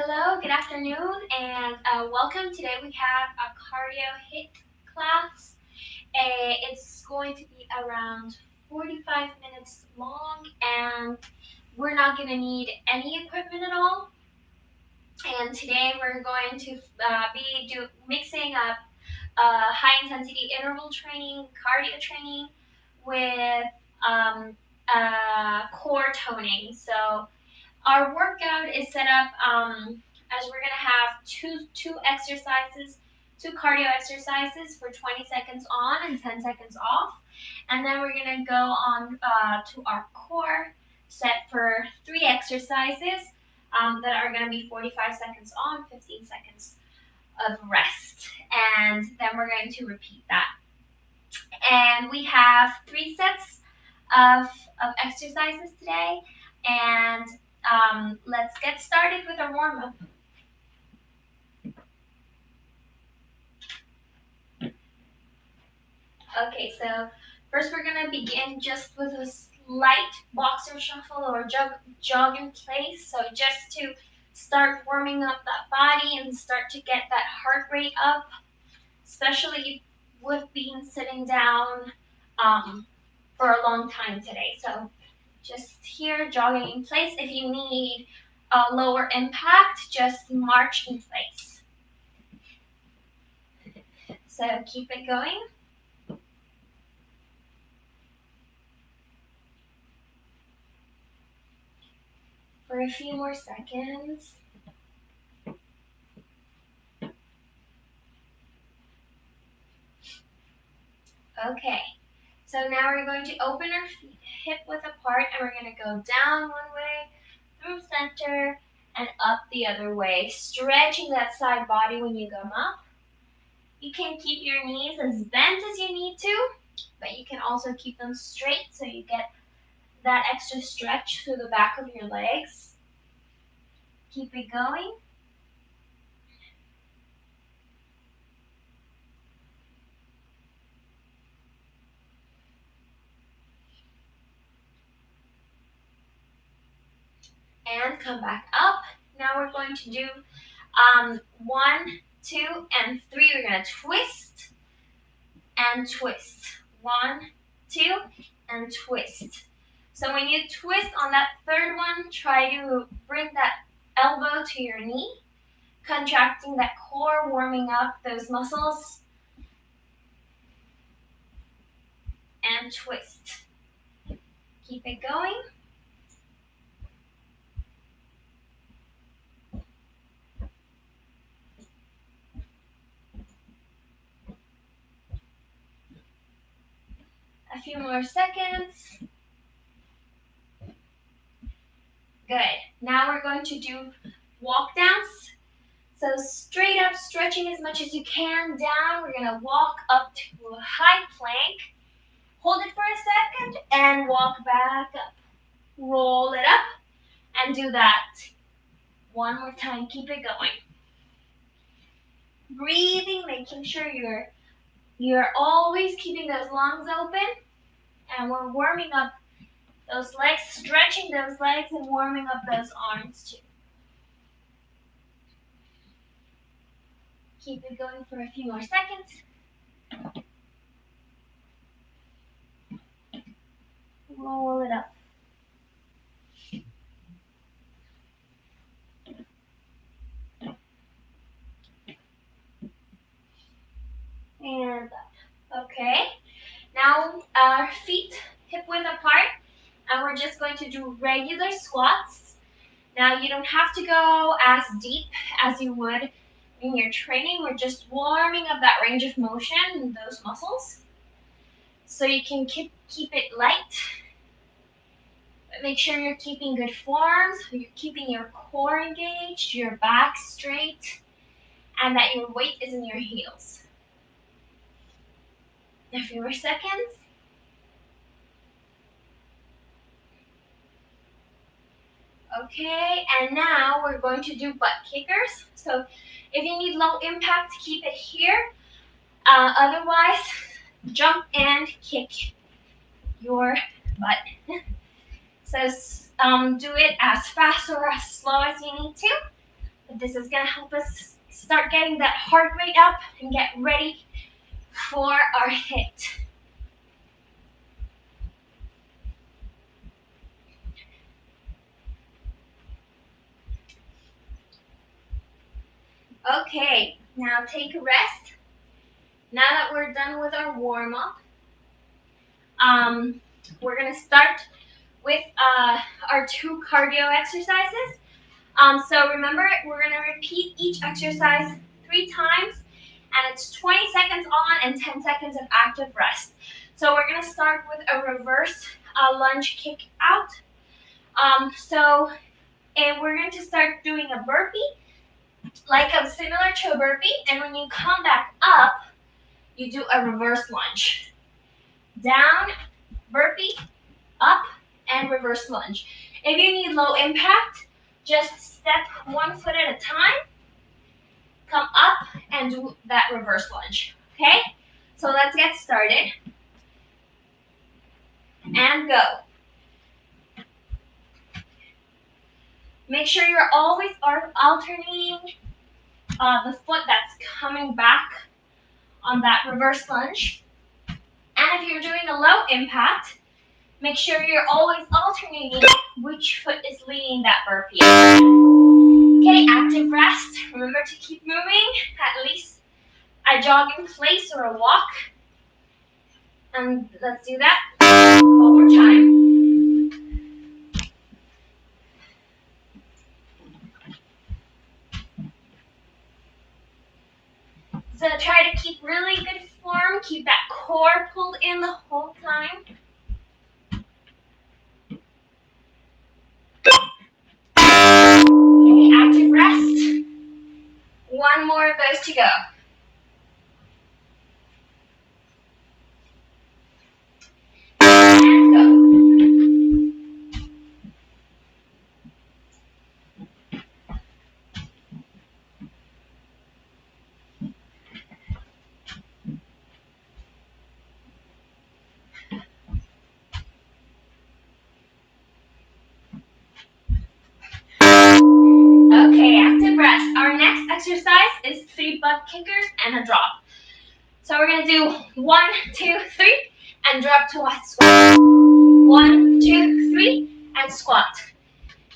Hello, good afternoon, and welcome. Today we have a cardio HIIT class. It's going to be around 45 minutes long, and we're not going to need any equipment at all. And today we're going to be mixing up high intensity interval training, cardio training with core toning. So our workout is set up as we're gonna have two exercises, two cardio exercises for 20 seconds on and 10 seconds off, and then we're gonna go on to our core set for 3 exercises that are gonna be 45 seconds on, 15 seconds of rest, and then we're going to repeat that. And we have 3 sets of exercises today, and let's get started with our warm-up. Okay, so first we're gonna begin just with a slight boxer shuffle or jog in place. So just to start warming up that body and start to get that heart rate up, especially with being sitting down for a long time today. So just here, jogging in place. If you need a lower impact, just march in place. So keep it going. For a few more seconds. Okay, so now we're going to open our feet hip width apart, and we're going to go down one way, through center, and up the other way, stretching that side body when you come up. You can keep your knees as bent as you need to, but you can also keep them straight so you get that extra stretch through the back of your legs. Keep it going. And come back up. Now we're going to do 1, 2, and 3. We're going to twist and twist. 1, 2, and twist. So when you twist on that third one, try to bring that elbow to your knee, contracting that core, warming up those muscles, and twist. Keep it going. A few more seconds. Good. Now we're going to do walk downs. So straight up, stretching as much as you can down. We're going to walk up to a high plank. Hold it for a second and walk back up. Roll it up and do that one more time. Keep it going. Breathing, making sure you're always keeping those lungs open, and we're warming up those legs, stretching those legs and warming up those arms too. Keep it going for a few more seconds. Roll it up. And up. Okay. Now our feet hip width apart, and we're just going to do regular squats. Now you don't have to go as deep as you would in your training. We're just warming up that range of motion and those muscles. So you can keep it light. But make sure you're keeping good form, so you're keeping your core engaged, your back straight, and that your weight is in your heels. A few more seconds. Okay, and now we're going to do butt kickers. So if you need low impact, keep it here. Otherwise, jump and kick your butt. So do it as fast or as slow as you need to. But this is gonna help us start getting that heart rate up and get ready for our hit. Okay, now take a rest. Now that we're done with our warm up, we're gonna start with our 2 cardio exercises. So remember, we're gonna repeat each exercise 3 times, and it's 20 seconds on and 10 seconds of active rest. So we're gonna start with a reverse lunge kick out. And we're going to start doing a burpee, similar to a burpee, and when you come back up, you do a reverse lunge. Down, burpee, up, and reverse lunge. If you need low impact, just step 1 foot at a time, come up, and do that reverse lunge. Okay? So let's get started. And go. Make sure you're always alternating the foot that's coming back on that reverse lunge. And if you're doing a low impact, make sure you're always alternating which foot is leading that burpee. Okay, active rest. Remember to keep moving, at least a jog in place or a walk. And let's do that one more time. So try to keep really good form. Keep that core pulled in the whole time. Okay, active rest. 1 more of those to go. And go. Okay, active rest. Our next exercise is 3 butt kickers and a drop. So we're gonna do 1, 2, 3, and drop to a squat. 1, 2, 3, and squat.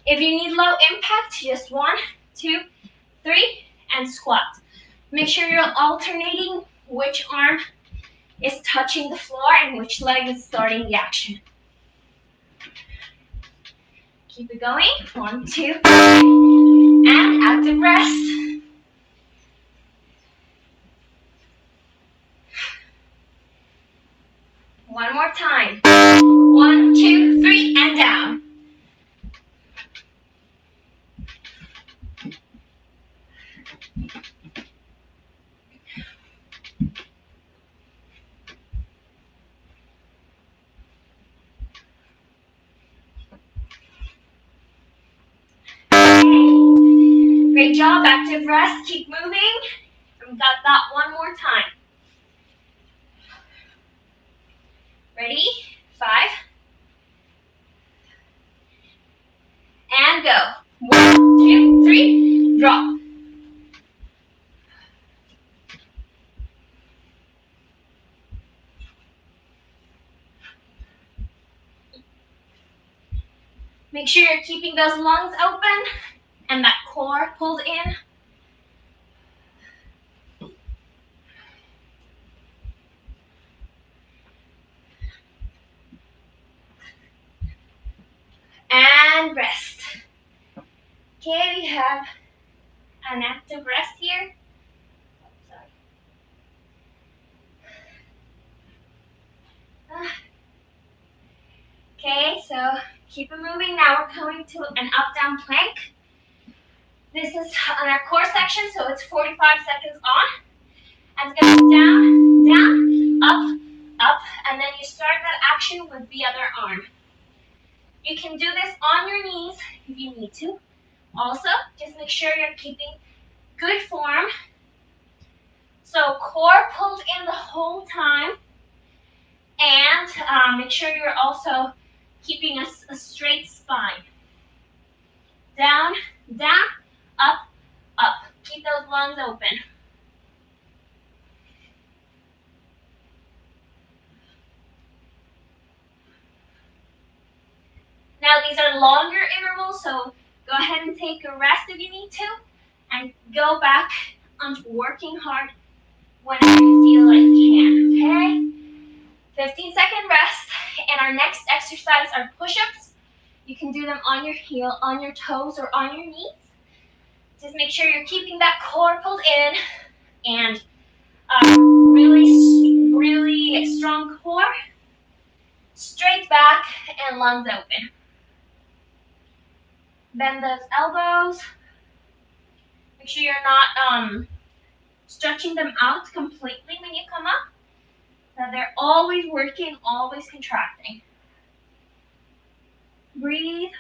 If you need low impact, just 1, 2, 3, and squat. Make sure you're alternating which arm is touching the floor and which leg is starting the action. Keep it going. 1, 2, and active rest. One more time. 1, 2, 3, and down. Great job, active rest. Keep moving. We've got that one more time. Ready? 5. And go. 1, 2, 3, drop. Make sure you're keeping those lungs open and that core pulled in. And rest. Okay, we have an active rest here. Okay, so keep it moving. Now we're coming to an up-down plank. This is on our core section, so it's 45 seconds on. And it's going to be down, down, up, and then you start that action with the other arm. You can do this on your knees if you need to. Also, just make sure you're keeping good form. So core pulled in the whole time. And make sure you're also keeping a straight spine. Down, down, up, those lungs open. Now these are longer intervals, so go ahead and take a rest if you need to, and go back onto working hard whenever you feel like you can, okay? 15-second rest, and our next exercise are push-ups. You can do them on your heel, on your toes, or on your knees. Just make sure you're keeping that core pulled in, and really strong core, straight back, and lungs open. Bend those elbows. Make sure you're not stretching them out completely when you come up. So they're always working, always contracting. Breathe.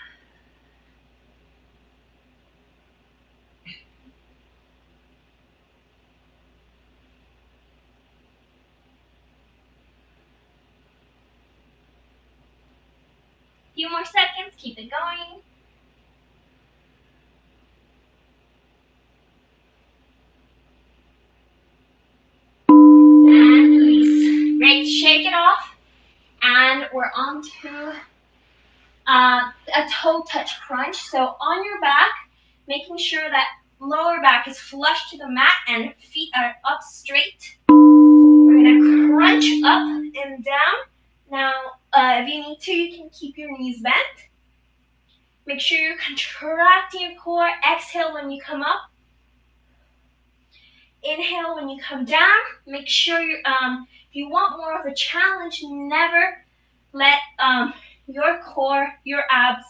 Few more seconds, keep it going. And release. Great, shake it off. And we're on to a toe touch crunch. So on your back, making sure that lower back is flush to the mat and feet are up straight. We're gonna crunch up and down. Now, if you need to, you can keep your knees bent. Make sure you're contracting your core. Exhale when you come up. Inhale when you come down. Make sure you, if you want more of a challenge, never let your core, your abs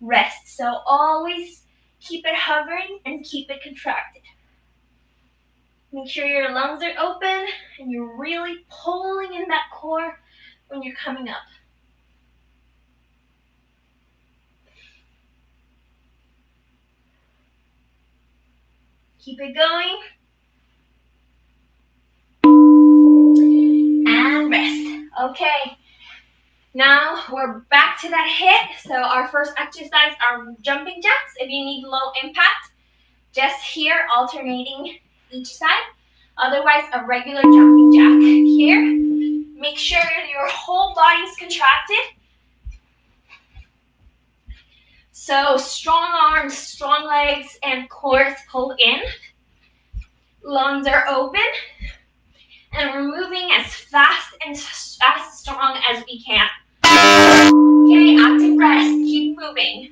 rest. So always keep it hovering and keep it contracted. Make sure your lungs are open and you're really pulling in that core when you're coming up. Keep it going. And rest. Okay. Now we're back to that hit. So our first exercise are jumping jacks. If you need low impact, just here alternating each side. Otherwise, a regular jumping jack here. Make sure your whole body is contracted. So strong arms, strong legs, and core is pulled in. Lungs are open. And we're moving as fast and as strong as we can. Okay, active rest, keep moving.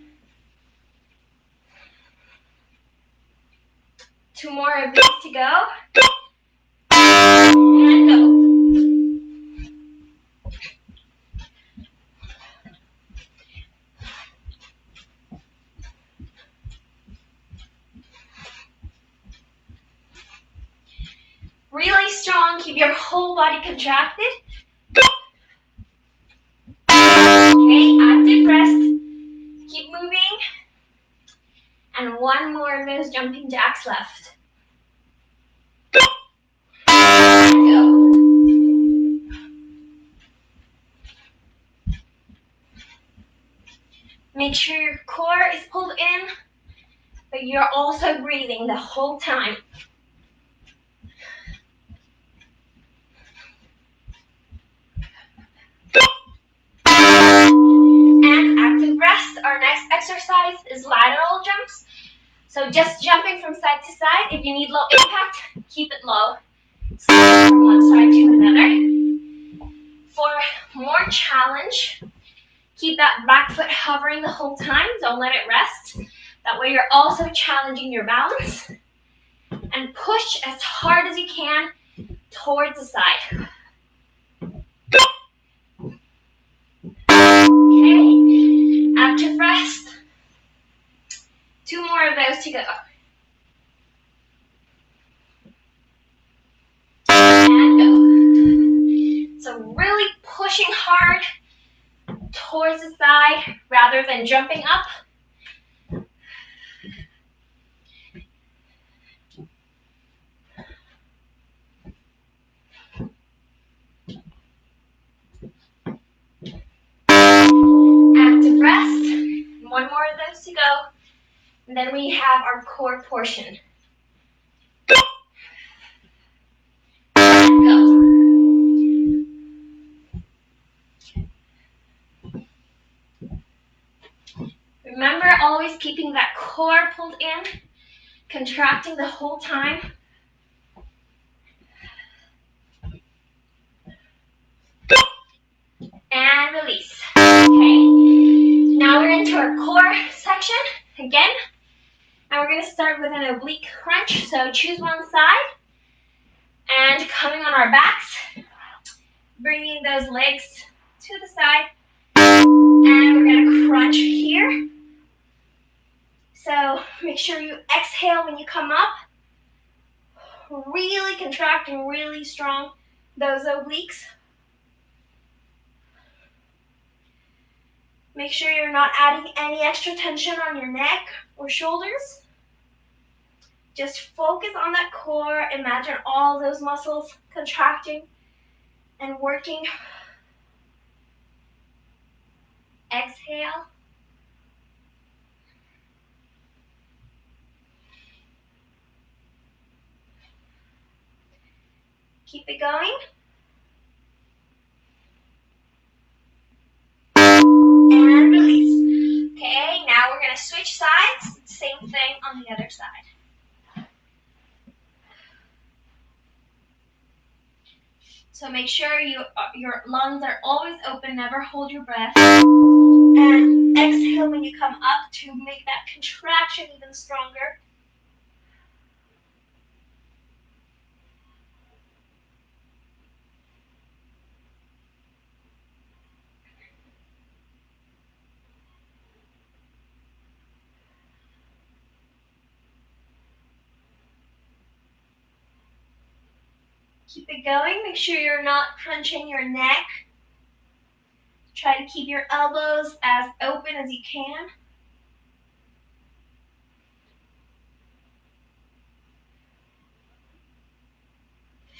2 more of these to go. And go. Really strong, keep your whole body contracted. Okay, active rest, keep moving. And 1 more of those jumping jacks left. And go. Make sure your core is pulled in, but you're also breathing the whole time. And active rest. Our next exercise is lateral jumps. So just jumping from side to side. If you need low impact, keep it low. Slide from one side to another. For more challenge, keep that back foot hovering the whole time. Don't let it rest. That way you're also challenging your balance. And push as hard as you can towards the side. Okay, active rest. 2 more of those to go. And go. So really pushing hard towards the side rather than jumping up. Active rest. 1 more of those to go. And then we have our core portion. keeping that core pulled in, contracting the whole time. And release. Okay. Now we're into our core section again. And we're going to start with an oblique crunch. So choose one side. And coming on our backs, bringing those legs to the side. And we're going to crunch here. So make sure you exhale when you come up. Really contracting really strong those obliques. Make sure you're not adding any extra tension on your neck or shoulders. Just focus on that core. Imagine all those muscles contracting and working. Exhale. Keep it going. And release. Okay, now we're going to switch sides. Same thing on the other side. So make sure your lungs are always open. Never hold your breath. And exhale when you come up to make that contraction even stronger. Keep it going. Make sure you're not crunching your neck. Try to keep your elbows as open as you can.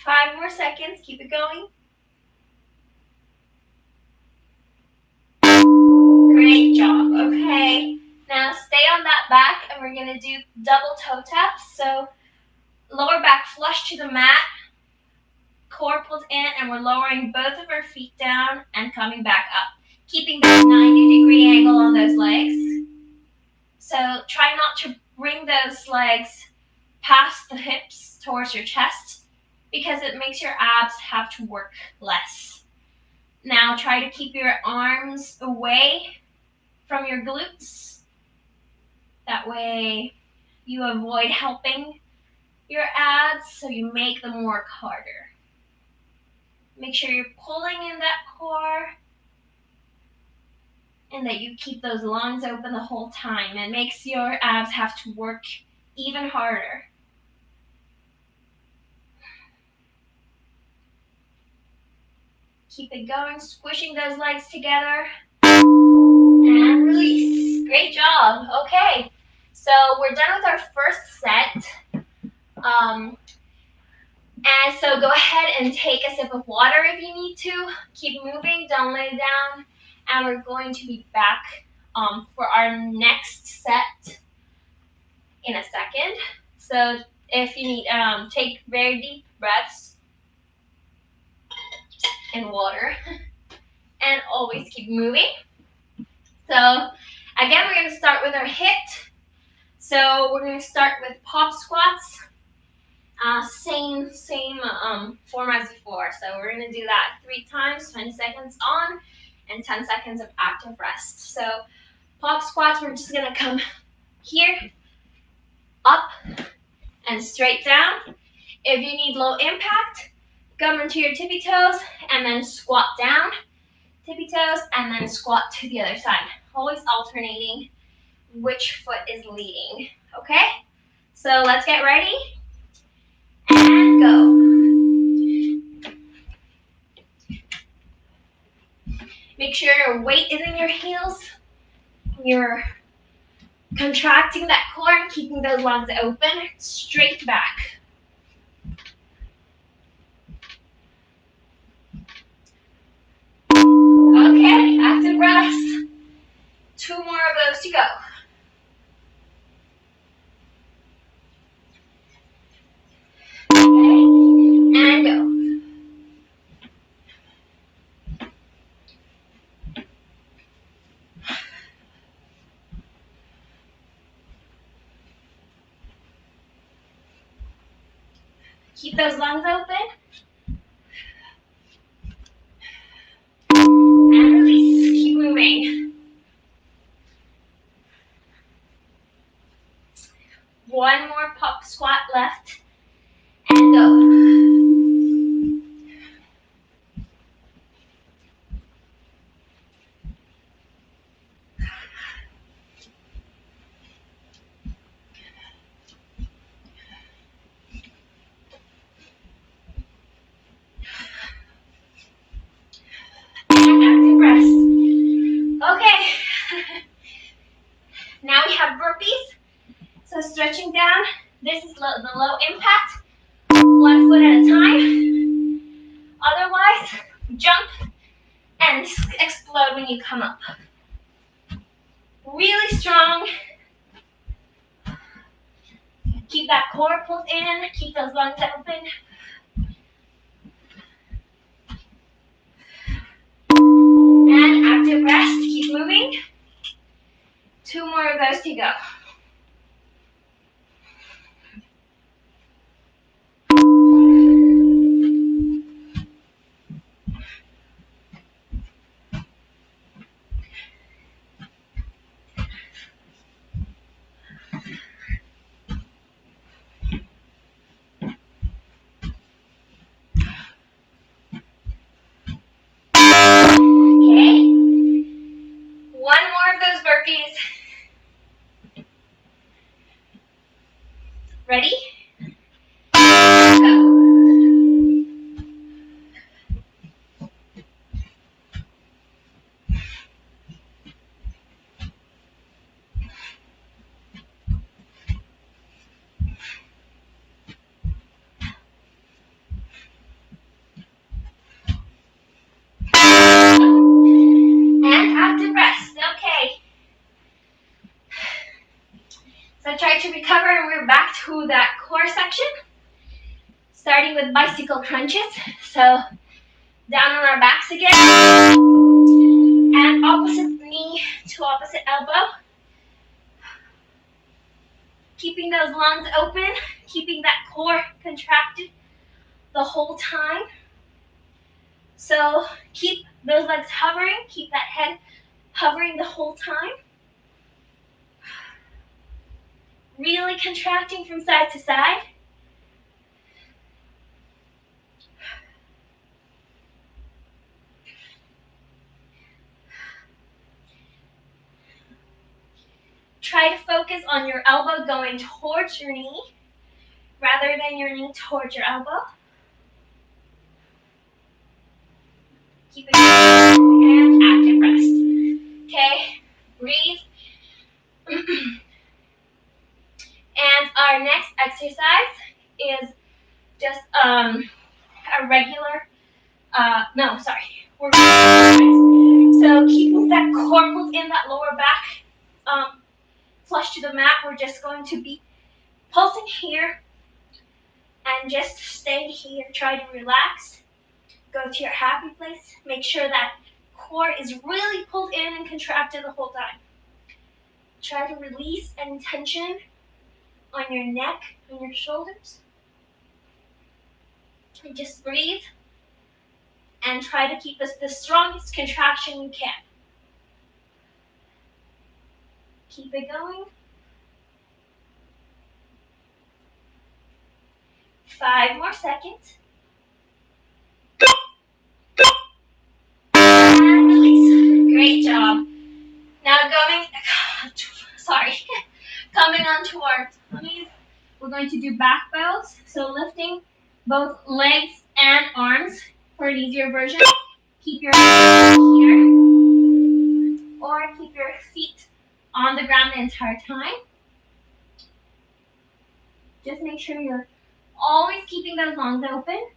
Five more seconds. Keep it going. Great job. Okay. Now stay on that back and we're going to do double toe taps. So lower back flush to the mat. Core pulled in and we're lowering both of our feet down and coming back up. Keeping that 90-degree angle on those legs. So try not to bring those legs past the hips towards your chest because it makes your abs have to work less. Now try to keep your arms away from your glutes. That way you avoid helping your abs so you make them work harder. Make sure you're pulling in that core and that you keep those lungs open the whole time. It makes your abs have to work even harder. Keep it going, squishing those legs together. And release. Great job. Okay, so we're done with our first set. And so go ahead and take a sip of water if you need to. Keep moving, don't lay down. And we're going to be back for our next set in a second. So if you need, take very deep breaths in water. And always keep moving. So again, we're going to start with our HIIT. So we're going to start with pop squats. Same form as before. So we're going to do that 3 times, 20 seconds on, and 10 seconds of active rest. So pop squats, we're just going to come here, up, and straight down. If you need low impact, come into your tippy toes, and then squat down, tippy toes, and then squat to the other side. Always alternating which foot is leading, okay? So let's get ready. And go. Make sure your weight is in your heels. You're contracting that core and keeping those lungs open. Straight back. Okay, active rest. 2 more of those to go. Okay, and go. those lungs open. And release. Keep moving. One more pop squat left. And go. Active rest. Okay. Now we have burpees. So stretching down. This is the low impact. 1 foot at a time. Otherwise, jump and explode when you come up. Really strong. Keep that core pulled in. Keep those lungs open. And active rest. Keep moving. 2 more of those to go. Okay. 1 more of those burpees. Ready? Go. And active rest. Okay. So try to recover and we're back to that core section. Starting with bicycle crunches. So down on our backs again. And opposite knee to opposite elbow. Keeping those lungs open. Keeping that core contracted the whole time. So keep those legs hovering. Keep that head hovering the whole time. Really contracting from side to side. Try to focus on your elbow going towards your knee rather than your knee towards your elbow. Keep it going and active rest. Okay, breathe. And our next exercise is just a regular, So keeping that core pulled in, that lower back flush to the mat, we're just going to be pulsing here and just stay here. Try to relax. Go to your happy place. Make sure that core is really pulled in and contracted the whole time. Try to release any tension on your neck and your shoulders. And just breathe and try to keep this the strongest contraction you can. Keep it going. 5 more seconds. And release. Great job. Now coming onto our tummies, we're going to do back bows. So lifting both legs and arms for an easier version. Keep your hands here or keep your feet on the ground the entire time. Just make sure you're always keeping those lungs open.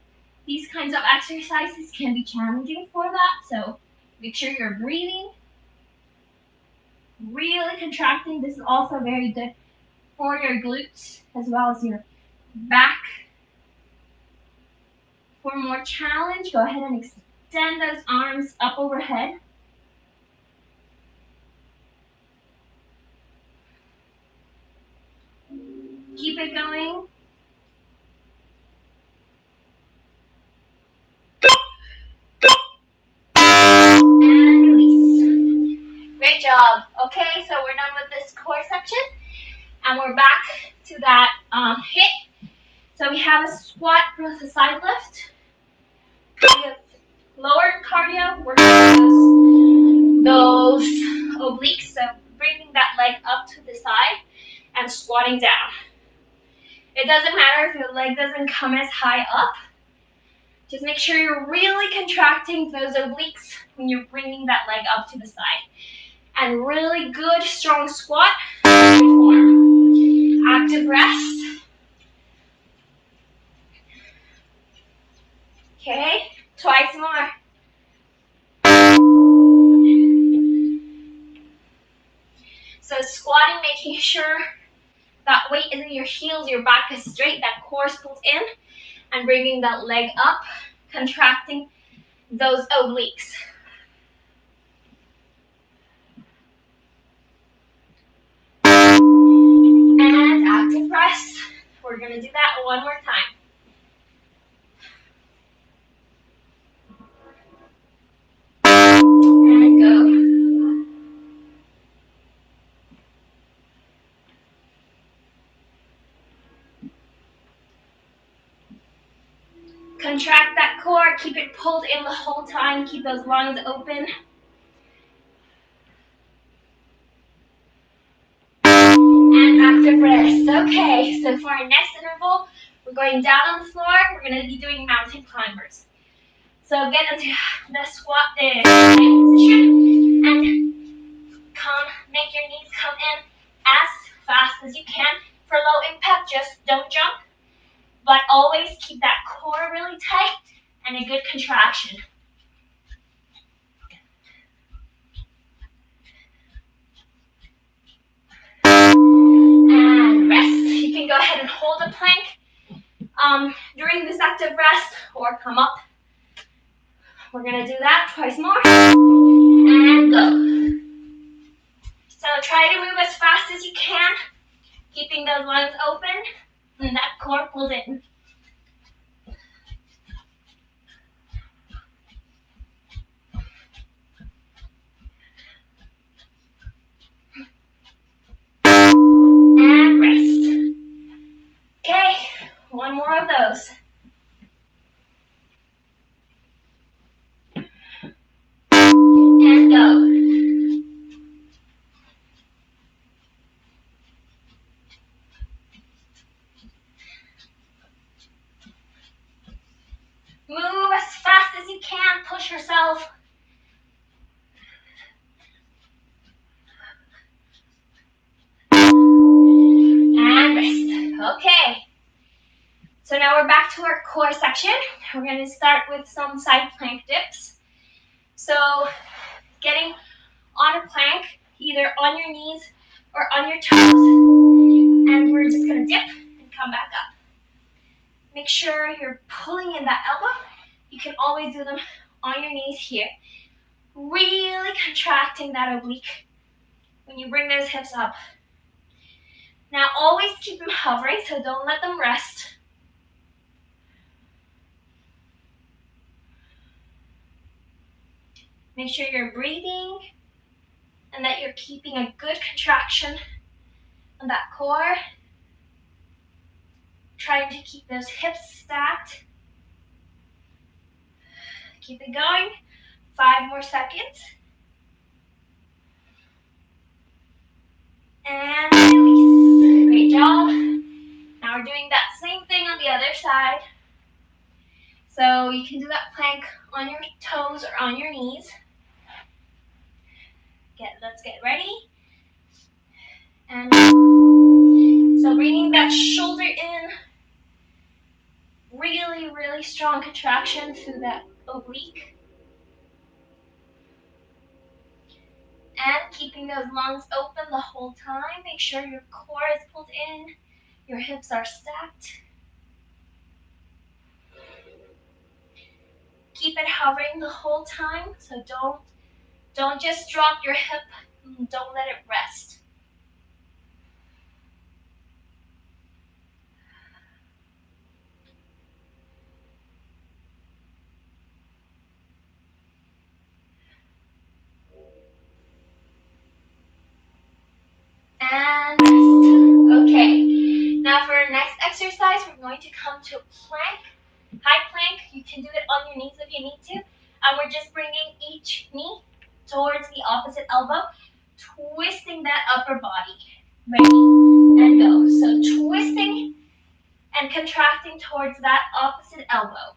These kinds of exercises can be challenging for that, so make sure you're breathing, really contracting. This is also very good for your glutes as well as your back. For more challenge, go ahead and extend those arms up overhead. Keep it going. section. And we're back to that hit. So we have a squat plus a side lift. We have lower cardio, working those obliques. So bringing that leg up to the side and squatting down. It doesn't matter if your leg doesn't come as high up. Just make sure you're really contracting those obliques when you're bringing that leg up to the side. And really good, strong squat. Good form. Active rest. Okay, twice more. So squatting, making sure that weight is in your heels, your back is straight, that core is pulled in, and bringing that leg up, contracting those obliques. And active rest. We're going to do that one more time. And go. Contract that core, keep it pulled in the whole time, keep those lungs open. And active rest. Okay, so for our next interval, we're going down on the floor, we're going to be doing mountain climbers. So get into the squat position and make your knees come in as fast as you can. For low impact, just don't jump, but always keep that core really tight and a good contraction. And rest. You can go ahead and hold a plank during this active rest or come up. We're going to do that twice more. And go. So try to move as fast as you can, keeping those lungs open and that core pulled in. And rest. Okay, one more of those. And go. Move as fast as you can, push yourself. And rest. Okay. So now we're back to our core section. We're going to start with some side plank dips. So getting on a plank, either on your knees or on your toes. And we're just going to dip and come back up. Make sure you're pulling in that elbow. You can always do them on your knees here. Really contracting that oblique when you bring those hips up. Now always keep them hovering, so don't let them rest. Make sure you're breathing and that you're keeping a good contraction on that core. Trying to keep those hips stacked. Keep it going. 5 more seconds. And release. Great job. Now we're doing that same thing on the other side. So you can do that plank on your toes or on your knees. Let's get ready. And so bringing that shoulder in. Really, really strong contraction through that oblique. And keeping those lungs open the whole time. Make sure your core is pulled in. Your hips are stacked. Keep it hovering the whole time. So don't just drop your hip. Don't let it rest. And rest. Okay. Now for our next exercise, we're going to come to plank. High plank. You can do it on your knees if you need to. And we're just bringing each knee towards the opposite elbow, twisting that upper body. Ready? And go. So twisting and contracting towards that opposite elbow.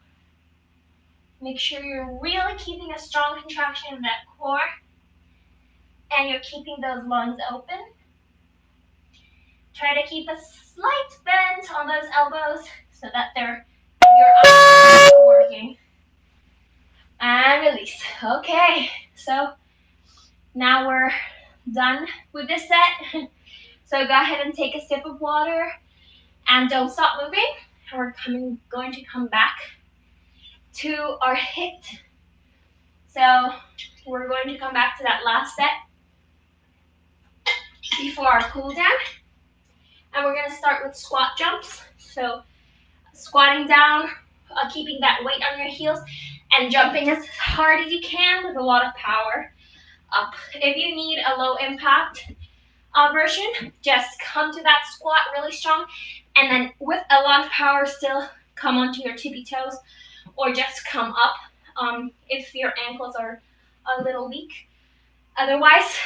Make sure you're really keeping a strong contraction in that core and you're keeping those lungs open. Try to keep a slight bend on those elbows so that your arms are working. And release. Okay, so now we're done with this set. So go ahead and take a sip of water and don't stop moving. And we're going to come back to our HIIT. So we're going to come back to that last set before our cool down. And we're going to start with squat jumps. So squatting down, keeping that weight on your heels, and jumping as hard as you can with a lot of power up. If you need a low impact version, just come to that squat really strong, and then with a lot of power still come onto your tippy toes, or just come up if your ankles are a little weak. Otherwise,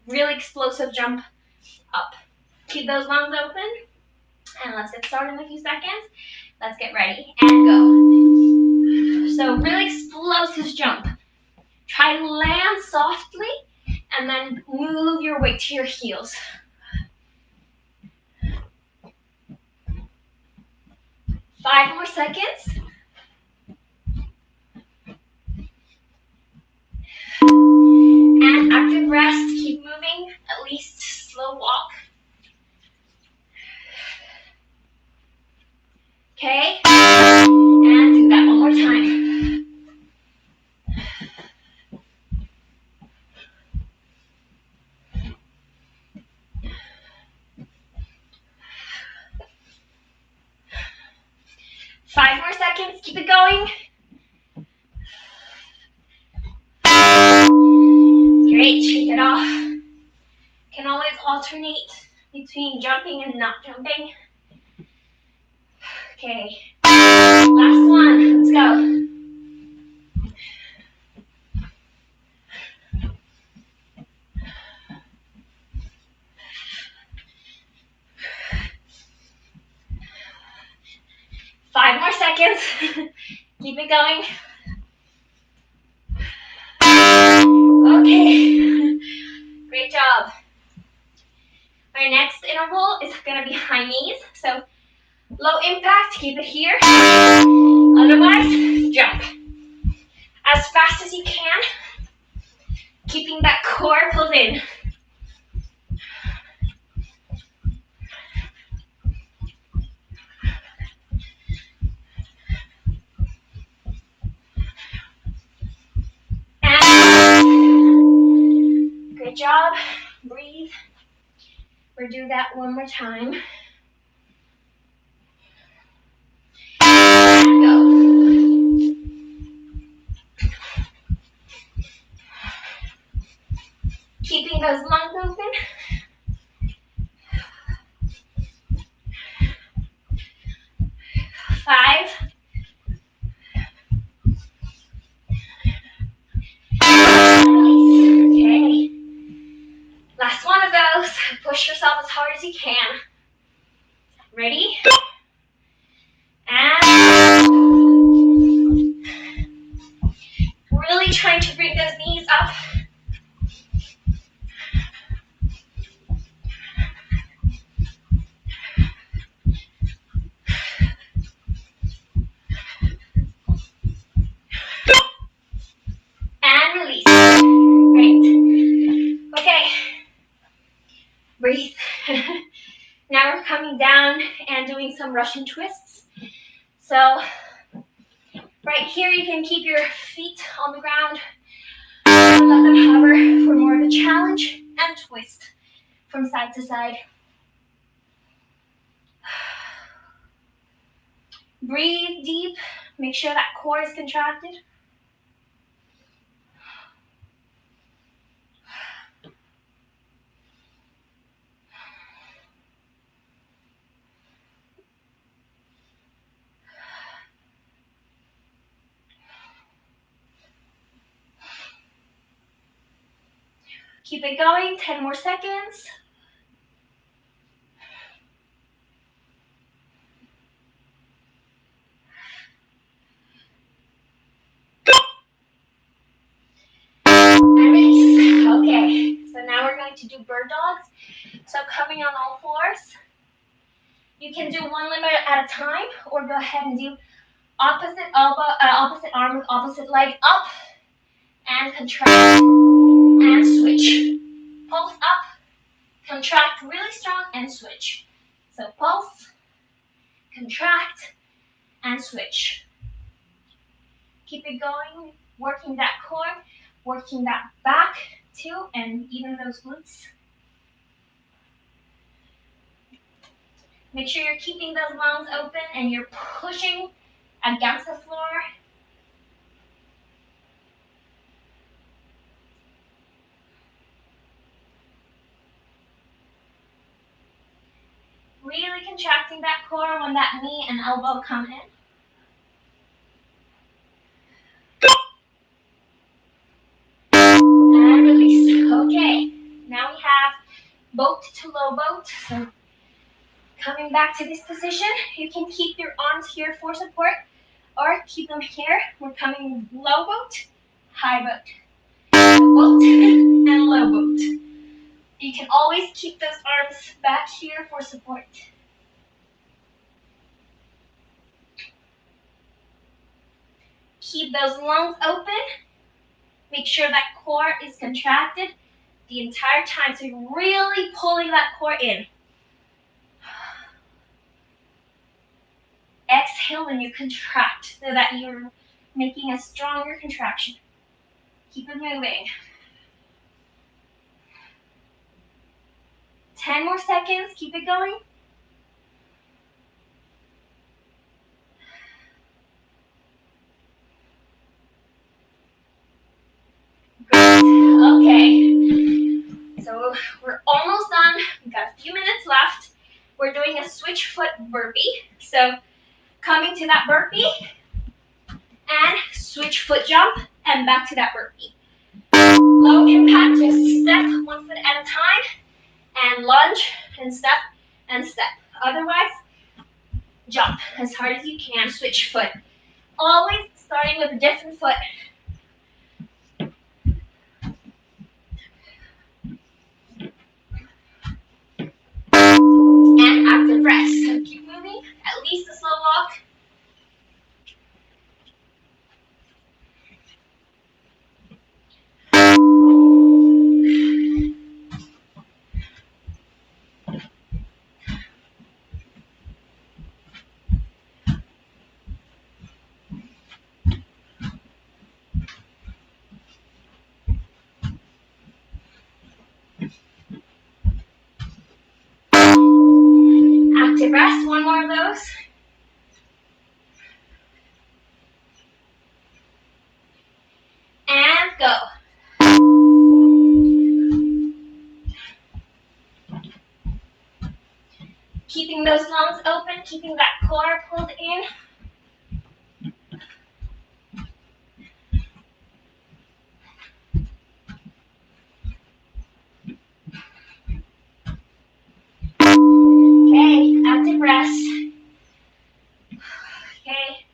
really explosive jump up. Keep those lungs open, and let's get started in a few seconds. Let's get ready and go. So really explosive jump. Try to land softly and then move your weight to your heels. 5 more seconds. And active rest, keep moving, at least slow walk. Okay, and do that one more time. Five more seconds, keep it going. Great, shake it off. Can always alternate between jumping and not jumping. Okay, last one, let's go. Five more seconds. Keep it going. Okay. Great job. Our next interval is going to be high knees. So low impact, keep it here. Otherwise, jump. As fast as you can. Keeping that core pulled in. Good job. Breathe. We'll do that one more time. And go. Keeping those lungs open. 5. Okay. Last one of those. Push yourself as hard as you can. Ready? And really trying to bring those knees up. And release. Great. Okay. Breathe. Now we're coming down and doing some Russian twists. So right here you can keep your feet on the ground. Let them hover for more of a challenge and twist from side to side. Breathe deep. Make sure that core is contracted. Keep it going, 10 more seconds. And release. Okay, so now we're going to do bird dogs. So coming on all fours. You can do one limb at a time, or go ahead and do opposite elbow, opposite arm with opposite leg up, and contract, and switch. Pulse up, contract really strong, and switch. So pulse, contract, and switch. Keep it going, working that core, working that back too, and even those glutes. Make sure you're keeping those lungs open and you're pushing against the floor. Really contracting that core when that knee and elbow come in. And release. Okay, now we have boat to low boat. So coming back to this position, you can keep your arms here for support or keep them here. We're coming low boat, high boat, boat, and low boat. You can always keep those arms back here for support. Keep those lungs open. Make sure that core is contracted the entire time. So you're really pulling that core in. Exhale when you contract so that you're making a stronger contraction. Keep it moving. 10 more seconds. Keep it going. Great. Okay. So we're almost done. We've got a few minutes left. We're doing a switch foot burpee. So coming to that burpee and switch foot jump and back to that burpee. Low impact, just step 1 foot at a time and lunge and step and step. Otherwise, jump as hard as you can, switch foot. Always starting with a different foot. And active breath. So keep moving, at least a slow walk. Active rest, one more of those. And go. Keeping those lungs open, keeping that core pulled in. Okay, active rest. Okay,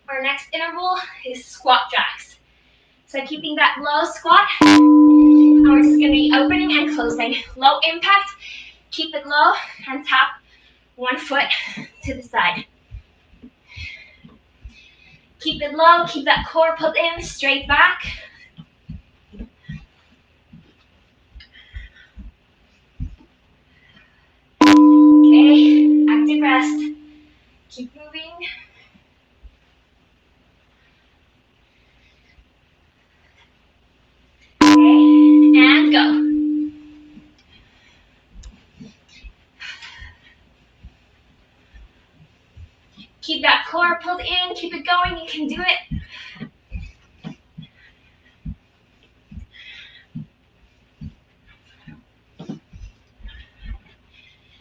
our next interval is squat jacks. So keeping that low squat, and we're just going to be opening and closing. Low impact, keep it low, and tap 1 foot to the side. Keep it low, keep that core pulled in, straight back. Okay, active rest. Keep moving. Okay, and go. Keep that core pulled in, keep it going, you can do it.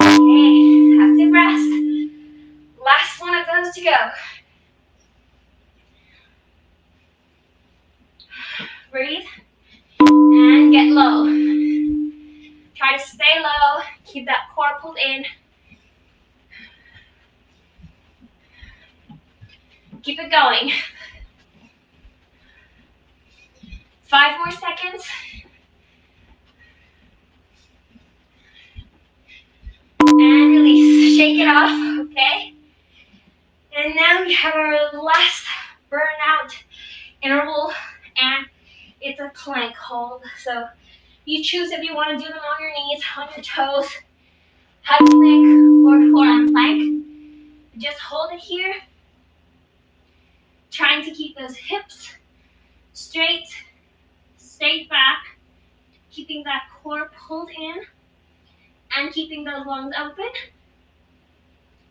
Okay, active rest. Last one of those to go. Breathe and get low. Try to stay low. Keep that core pulled in. Keep it going. 5 more seconds. And release. Shake it off, okay? And now we have our last burnout interval, and it's a plank hold. So you choose if you want to do them on your knees, on your toes, high plank, or forearm plank. Just hold it here, trying to keep those hips straight back, keeping that core pulled in, and keeping those lungs open.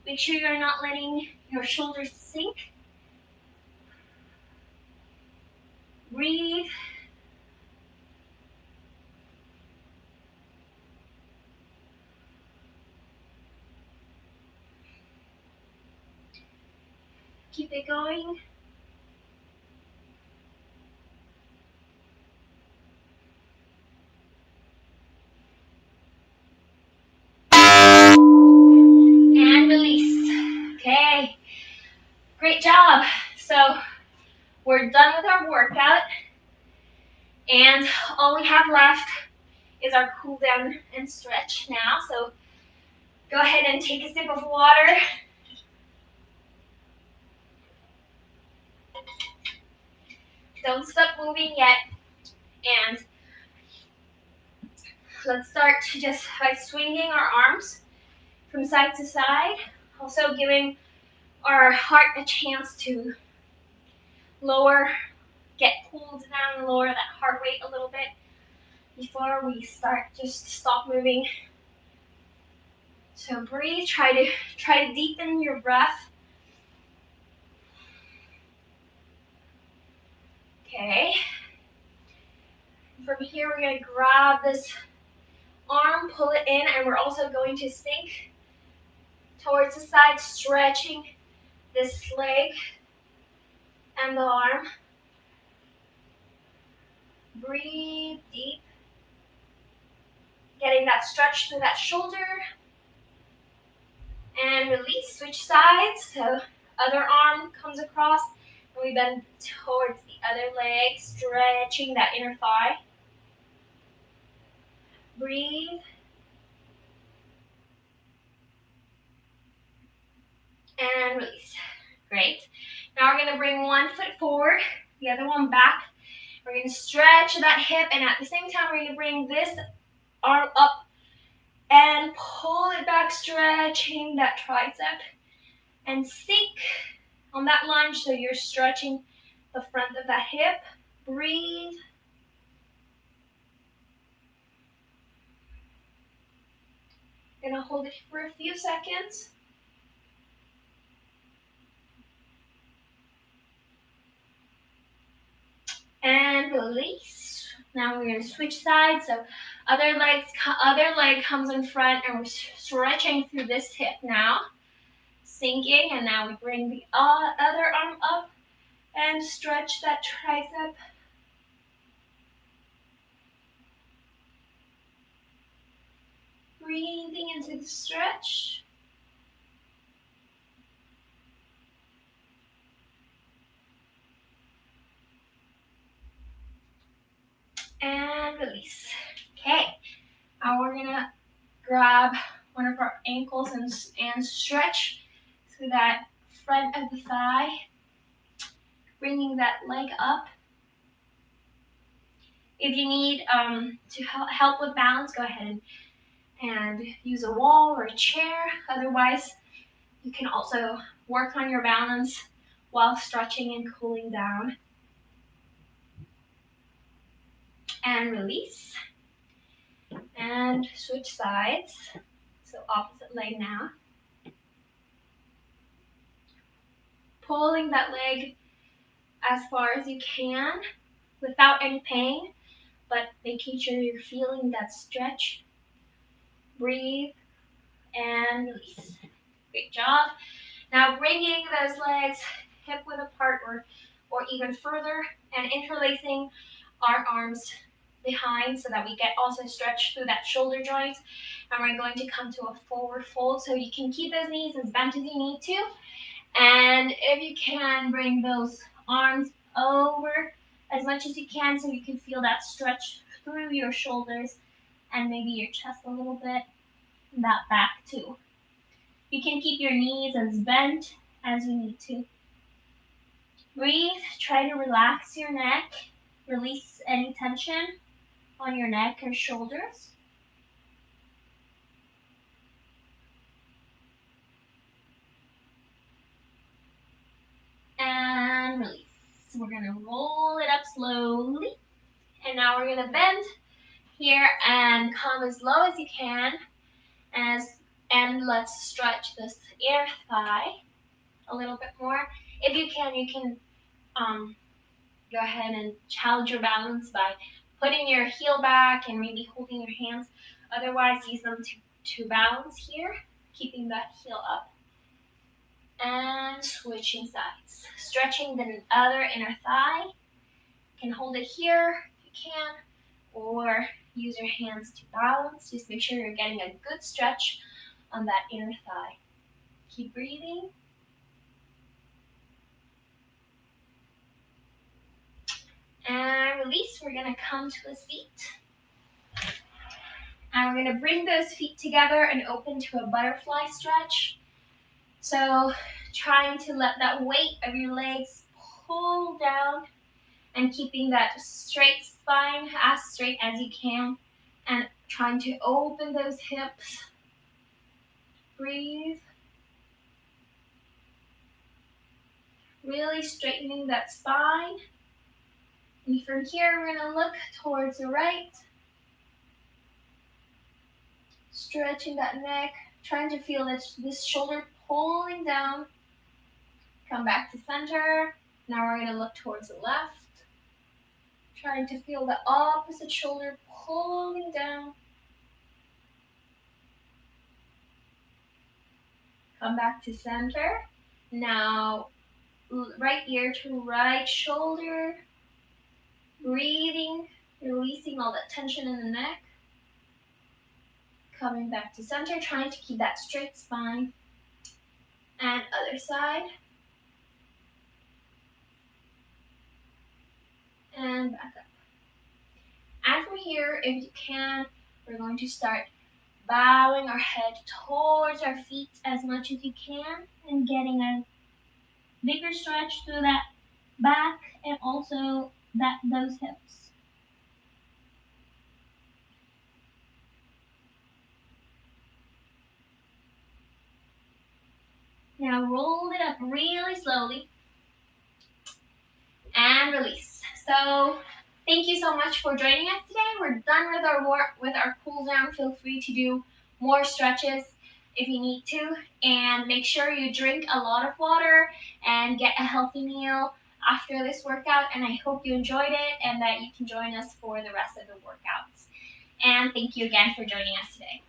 Make sure you're not letting your shoulders sink. Breathe. Keep it going. And release. Okay. Great job. So we're done with our workout. And all we have left is our cool down and stretch now. So go ahead and take a sip of water. Don't stop moving yet. And let's start just by swinging our arms from side to side. Also giving our heart a chance to get cooled down, lower that heart rate a little bit before we start. Just stop moving. So breathe, try to deepen your breath. Okay. From here, we're going to grab this arm, pull it in, and we're also going to sink towards the side, stretching this leg and the arm. Breathe deep, getting that stretch through that shoulder. And release, switch sides. So other arm comes across, and we bend towards the other leg, stretching that inner thigh. Breathe. And release. Great. Now we're going to bring one foot forward, the other one back. We're going to stretch that hip, and at the same time, we're going to bring this arm up and pull it back, stretching that tricep. And sink on that lunge, so you're stretching the front of that hip. Breathe. Gonna hold it for a few seconds. And release. Now we're gonna switch sides. So other leg comes in front, and we're stretching through this hip now. Sinking, and now we bring the other arm up and stretch that tricep. Breathing into the stretch. And release. Okay, now we're gonna grab one of our ankles and stretch through that front of the thigh, bringing that leg up. If you need to help with balance, go ahead and use a wall or a chair. Otherwise, you can also work on your balance while stretching and cooling down. And release. And switch sides. So opposite leg now. Pulling that leg as far as you can without any pain, but making sure you're feeling that stretch. Breathe and release. Great job. Now bringing those legs hip width apart or even further, and interlacing our arms behind so that we get also stretch through that shoulder joint. And we're going to come to a forward fold, so you can keep those knees as bent as you need to. And if you can, bring those arms over as much as you can so you can feel that stretch through your shoulders and maybe your chest a little bit, and that back too. You can keep your knees as bent as you need to. Breathe, try to relax your neck, release any tension on your neck or shoulders. And release. We're gonna roll it up slowly. And now we're gonna bend here and come as low as you can. And let's stretch this inner thigh a little bit more. If you can go ahead and challenge your balance by putting your heel back and maybe holding your hands. Otherwise, use them to balance here, keeping that heel up. And switching sides. Stretching the other inner thigh. You can hold it here if you can, or use your hands to balance. Just make sure you're getting a good stretch on that inner thigh. Keep breathing. And release. We're going to come to a seat. And we're going to bring those feet together and open to a butterfly stretch. So trying to let that weight of your legs pull down and keeping that straight spine as straight as you can. And trying to open those hips. Breathe. Really straightening that spine. And from here, we're going to look towards the right. Stretching that neck, trying to feel this shoulder pulling down. Come back to center. Now we're going to look towards the left. Trying to feel the opposite shoulder pulling down. Come back to center. Now, right ear to right shoulder. Breathing, releasing all that tension in the neck. Coming back to center, trying to keep that straight spine. And other side. And back up. And from here, if you can, we're going to start bowing our head towards our feet as much as you can and getting a bigger stretch through that back and also those hips. Now roll it up really slowly and release. So thank you so much for joining us today. We're done with our cool down. Feel free to do more stretches if you need to, and make sure you drink a lot of water and get a healthy meal after this workout. And I hope you enjoyed it and that you can join us for the rest of the workouts. And thank you again for joining us today.